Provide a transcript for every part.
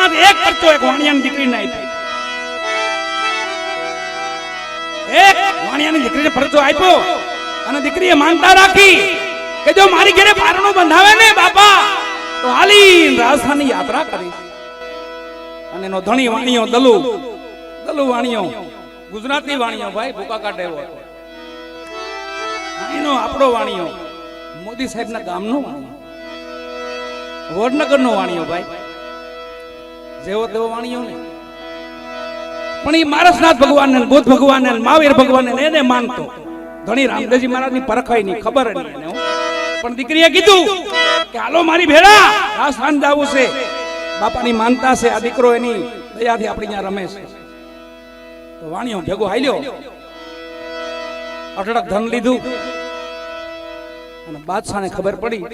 એમાંથી એક પરચો એક વાણિયાની દીકરીને આપ્યો. એક વાણિયાની દીકરીને પરચો આપ્યો અને દીકરીએ માનતા રાખી કે જો મારી ઘરે પારણું બંધાવે ને બાપા તો હાલી રાજસ્થાનની યાત્રા કરી. અને એનો ધણી વાણિયો દલુ વાણિયો ગુજરાતી વાણિયો ભાઈ ભૂકા કાઢે એવો હતો. એનો આપણો વાણિયો મોદી સાહેબના ગામનો વાણિયો, વડનગરનો વાણિયો ભાઈ, જેવો તેવો વાણિયો ને. પણ એ મારસનાથ ભગવાનને, બુદ્ધ ભગવાનને, મહાવીર ભગવાનને એને માનતો. ધણી રામદેવજી મહારાજની પરખાઈ નહીં, ખબર નહીં એને. પણ દીકરીએ કીધું કે હાલો મારી ભેળા રાજસ્થાન જવું છે, બાપાની માનતા છે, આ દીકરો એની દયાથી આપણી ત્યાં રમે છે. તો વાણિયો ભેગો હાલ્યો, અઢળક ધન લીધું અને બાદશાહને ખબર પડી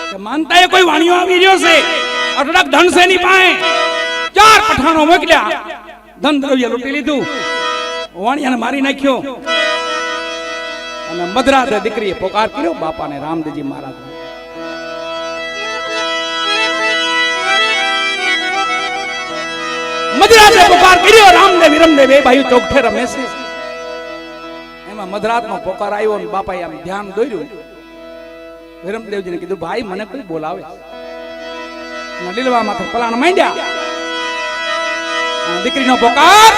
કે માનતા એ કોઈ વાણિયો આવી રહ્યો છે, અઢળક ધન છે એની પાસે. 4 પઠાણો મોકલ્યા, ધન દ્રવ્ય લૂંટી લીધું, વાણિયાને મારી નાખ્યો. અને મધરાતે દીકરીએ પોકાર કર્યો બાપાને, રામદેવજી મહારાજ. મધરાતે પોકાર કર્યો, રામદેવ વિરમદેવ એ ભાઈ ચોકઠે રમે છે. એમાં મધરાતનો પોકાર આવ્યો અને બાપાએ આમ ધ્યાન દોર્યું. વિરમદેવજીને કીધું ભાઈ મને કોઈ બોલાવે. લીલવા માથે પલાણ માંડ્યા, દીકરીનો પોકાર